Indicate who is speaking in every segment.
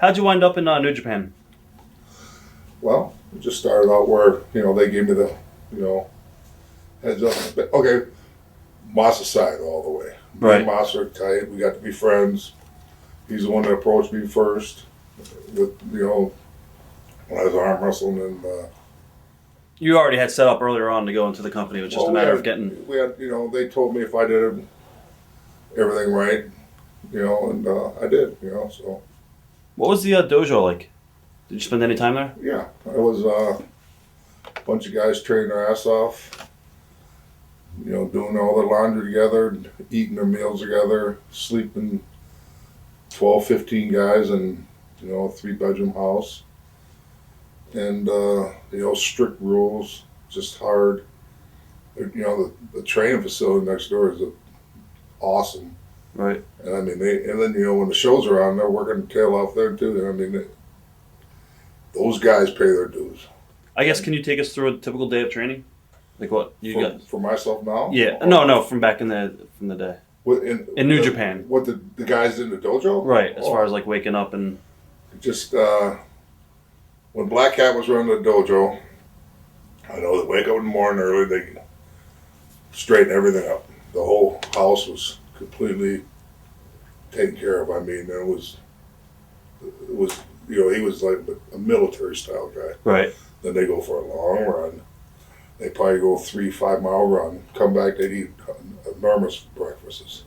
Speaker 1: How'd you wind up in New Japan?
Speaker 2: Well, it just started out where, they gave me the, heads up. Okay, Masa side all the way. Me
Speaker 1: Right.
Speaker 2: and Masa are tight. We got to be friends. He's the one that approached me first with, when I was arm wrestling. And
Speaker 1: You already had set up earlier on to go into the company. It was just a matter of getting...
Speaker 2: We had, they told me if I did everything right, and I did, so.
Speaker 1: What was the dojo like? Did you spend any time there?
Speaker 2: Yeah, I was a bunch of guys training their ass off, doing all their laundry together, eating their meals together, sleeping 12, 15 guys in, a 3-bedroom house. And, strict rules, just hard. The training facility next door is awesome.
Speaker 1: Right.
Speaker 2: And I mean, then, when the shows are on, they're working their tail off there too. And I mean, those guys pay their dues.
Speaker 1: I guess, can you take us through a typical day of training? Like what you got?
Speaker 2: For myself now?
Speaker 1: Yeah. No, from back in the day. In New Japan.
Speaker 2: What the guys did in the dojo?
Speaker 1: Right, as far as like waking up and...
Speaker 2: Just, when Black Cat was running the dojo, I know they wake up in the morning early, they straighten everything up. The whole house was completely taken care of. I mean, it was, he was like a military style guy.
Speaker 1: Right.
Speaker 2: Then they go for a long run. They probably go 3-5 mile run, come back, they eat enormous breakfasts.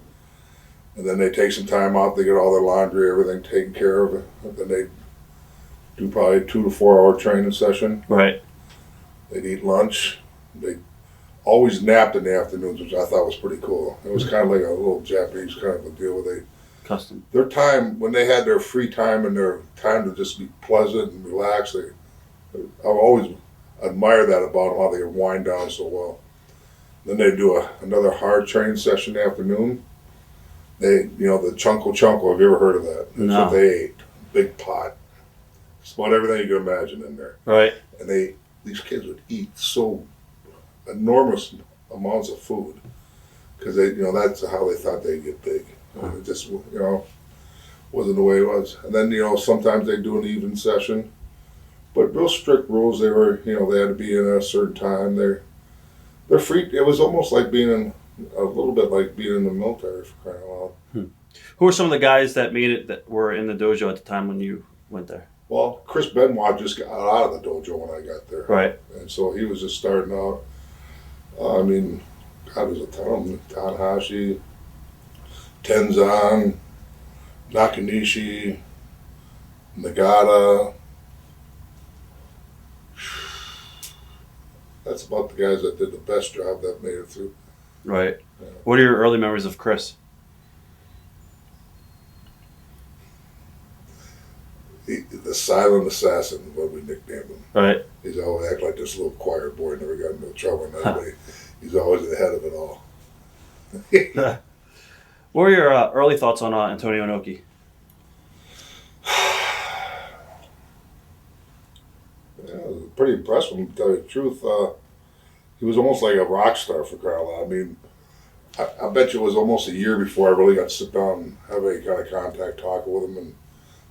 Speaker 2: And then they take some time out, they get all their laundry, everything taken care of. And then they do probably 2 to 4 hour training session.
Speaker 1: Right.
Speaker 2: They'd eat lunch. They always napped in the afternoons, which I thought was pretty cool. It was kind of like a little Japanese kind of a deal where
Speaker 1: Custom.
Speaker 2: their time, when they had their free time and their time to just be pleasant and relax, I always admire that about them, how they could wind down so well. Then they do another hard training session in the afternoon. The chunko, have you ever heard of that? That's
Speaker 1: No.
Speaker 2: what they ate. Big pot. It's about everything you can imagine in there.
Speaker 1: Right.
Speaker 2: And these kids would eat so enormous amounts of food because that's how they thought they'd get big. It just, wasn't the way it was. And then, sometimes they do an even session. But real strict rules. They were, they had to be in at a certain time. They're free. It was almost like a little bit like being in the military for crying out loud.
Speaker 1: Who were some of the guys that made it that were in the dojo at the time when you went there?
Speaker 2: Well, Chris Benoit just got out of the dojo when I got there.
Speaker 1: Right.
Speaker 2: And so he was just starting out. I mean, God, there's a ton of them. Tanahashi, Tenzan, Nakanishi, Nagata. That's about the guys that did the best job that made it through.
Speaker 1: Right.
Speaker 2: Yeah.
Speaker 1: What are your early memories of Chris?
Speaker 2: The silent assassin, what we nicknamed him.
Speaker 1: Right.
Speaker 2: He's always act like this little quiet boy, never got into trouble. And he's always ahead of it all.
Speaker 1: What were your early thoughts on Antonio Inoki?
Speaker 2: Yeah, I was pretty impressed with him, to tell you the truth. He was almost like a rock star for crying out loud. I mean, I bet you it was almost a year before I really got to sit down and have any kind of contact talking with him. And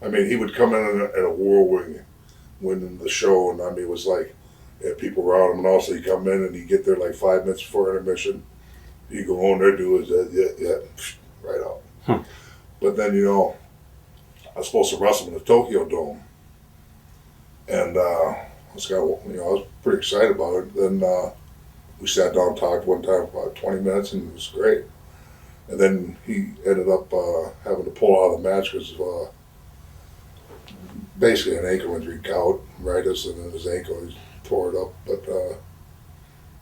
Speaker 2: I mean, he would come in a whirlwind winning the show, and I mean, it was like people around him, and also he'd come in and he'd get there like 5 minutes before intermission. He'd go on there, do his, right out.
Speaker 1: Huh.
Speaker 2: But then, I was supposed to wrestle in the Tokyo Dome. And I was pretty excited about it. Then we sat down and talked one time for about 20 minutes, and it was great. And then he ended up having to pull out of the match because of basically an ankle injury, gout, rightus, and then his ankle, he tore it up. But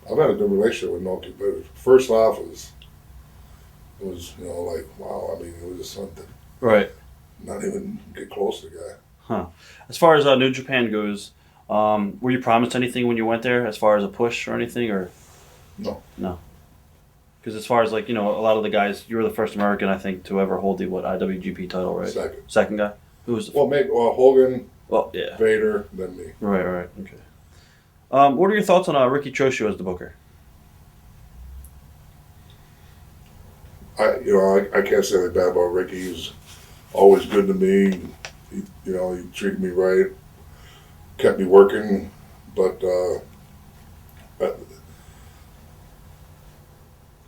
Speaker 2: I've had a good relationship with Noki. But first off, it was like, wow. I mean, it was just something.
Speaker 1: Right.
Speaker 2: Not even get close to the guy.
Speaker 1: Huh. As far as New Japan goes, were you promised anything when you went there as far as a push or anything, or?
Speaker 2: No.
Speaker 1: No. Because as far as a lot of the guys, you were the first American, I think, to ever hold the IWGP title, right? Second guy? Who was the
Speaker 2: Hogan,
Speaker 1: yeah.
Speaker 2: Vader, then me.
Speaker 1: Right, okay. What are your thoughts on Riki Choshu as the booker?
Speaker 2: I can't say anything bad about Ricky. He was always good to me. You know, he treated me right, kept me working, but a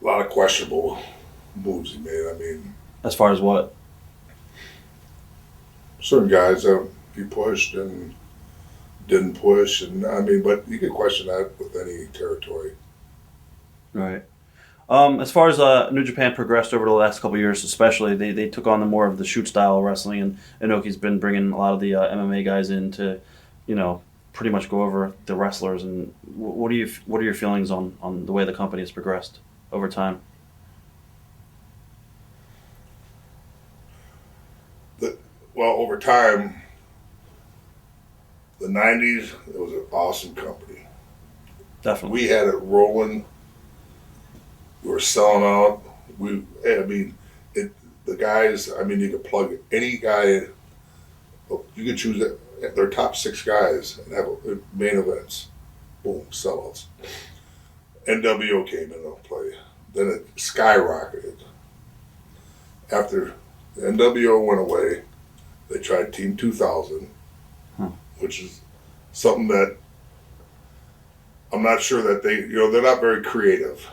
Speaker 2: lot of questionable moves he made. I mean,
Speaker 1: As far as what?
Speaker 2: certain guys that he pushed and didn't push, and I mean, but you could question that with any territory.
Speaker 1: Right. As far as New Japan progressed over the last couple of years, especially, they took on the more of the shoot style wrestling, and Inoki's been bringing a lot of the MMA guys in to, pretty much go over the wrestlers. And what are your feelings on the way the company has progressed over time?
Speaker 2: Well, over time, the '90s, it was an awesome company.
Speaker 1: Definitely.
Speaker 2: We had it rolling. We were selling out. The guys. I mean, you could plug any guy. You could choose their top 6 guys and have main events. Boom, sellouts. NWO came into play. Then it skyrocketed. After the NWO went away, they tried Team 2000, which is something that I'm not sure that they're not very creative,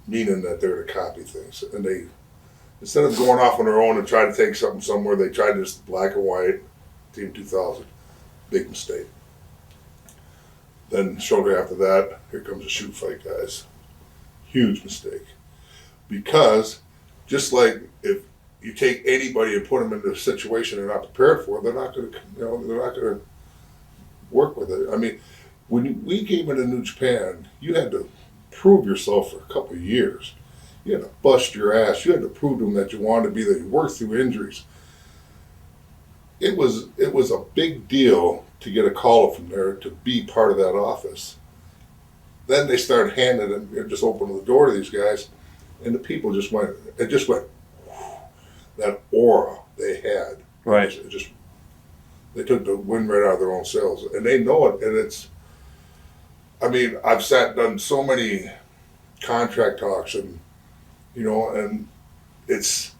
Speaker 2: meaning that they're to copy things. And they, instead of going off on their own and trying to take something somewhere, they tried just black and white, Team 2000. Big mistake. Then shortly after that, here comes the shoot fight guys. Huge mistake. Because just like if you take anybody and put them into a situation they're not prepared for, they're not going to work with it. I mean, when we came into New Japan, you had to prove yourself for a couple of years. You had to bust your ass. You had to prove to them that you wanted to be there. You worked through injuries. It was a big deal to get a call from there to be part of that office. Then they started handing it, just opening the door to these guys, and the people just went. It just went. That aura they had.
Speaker 1: Right.
Speaker 2: They took the wind right out of their own sails, and they know it. And it's. I mean, I've done so many contract talks, and and it's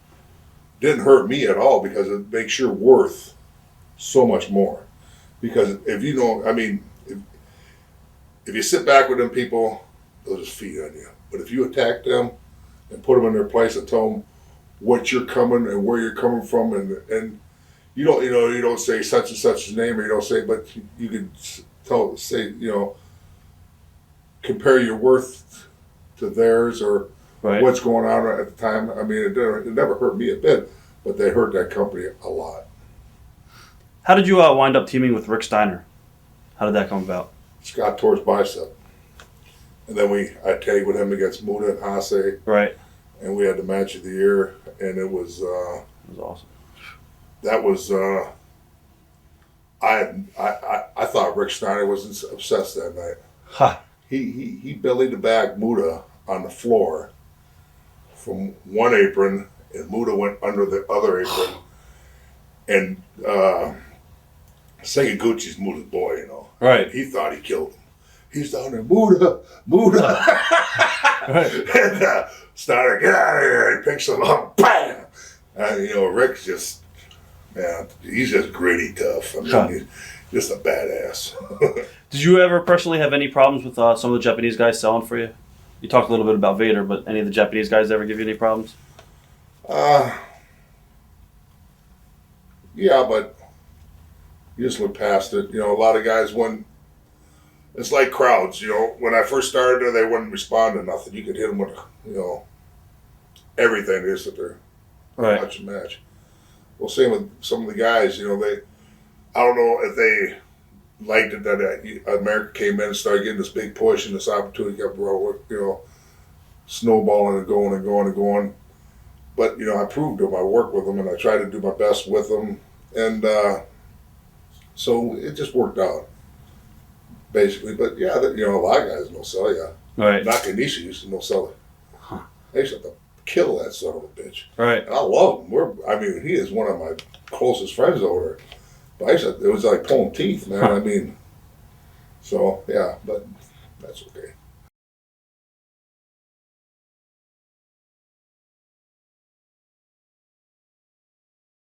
Speaker 2: didn't hurt me at all because it makes your worth so much more. Because if if you sit back with them people, they'll just feed on you. But if you attack them and put them in their place and tell them what you're coming and where you're coming from, and you don't say such and such's name, or you don't say, but you can compare your worth to theirs or what's going on at the time. I mean, it never hurt me a bit, but they hurt that company a lot.
Speaker 1: How did you wind up teaming with Rick Steiner? How did that come about?
Speaker 2: Scott tore his bicep. And then I tagged with him against Muta and Hase.
Speaker 1: Right.
Speaker 2: And we had the match of the year, and it was
Speaker 1: awesome.
Speaker 2: That was I thought Rick Steiner was obsessed that night.
Speaker 1: Ha.
Speaker 2: He bellied back Muta on the floor from one apron, and Muta went under the other apron. And Sekiguchi's Muta's boy,
Speaker 1: Right.
Speaker 2: He thought he killed him. He's down there, Muta.
Speaker 1: Right.
Speaker 2: And Steiner, get out of here. He picks him up, bam. And Rick's just, man, he's just gritty tough. I mean, he's just a badass.
Speaker 1: Did you ever personally have any problems with some of the Japanese guys selling for you? You talked a little bit about Vader, but any of the Japanese guys ever give you any problems?
Speaker 2: Yeah, but you just look past it. A lot of guys it's like crowds. When I first started, they wouldn't respond to nothing. You could hit them with, everything. They sit there, watch the match. Well, same with some of the guys. I don't know if they liked it that America came in and started getting this big push, and this opportunity kept snowballing and going and going and going. But, I proved them. I worked with them, and I tried to do my best with them. And so it just worked out, basically. But, yeah, a lot of guys don't sell you.
Speaker 1: Right.
Speaker 2: Nakanishi used to no sell it.
Speaker 1: Huh.
Speaker 2: They used to have to kill that son of a bitch.
Speaker 1: Right.
Speaker 2: And I love him. He is one of my closest friends over there. But it was like pulling teeth, man.
Speaker 1: Huh.
Speaker 2: So, yeah, but that's okay.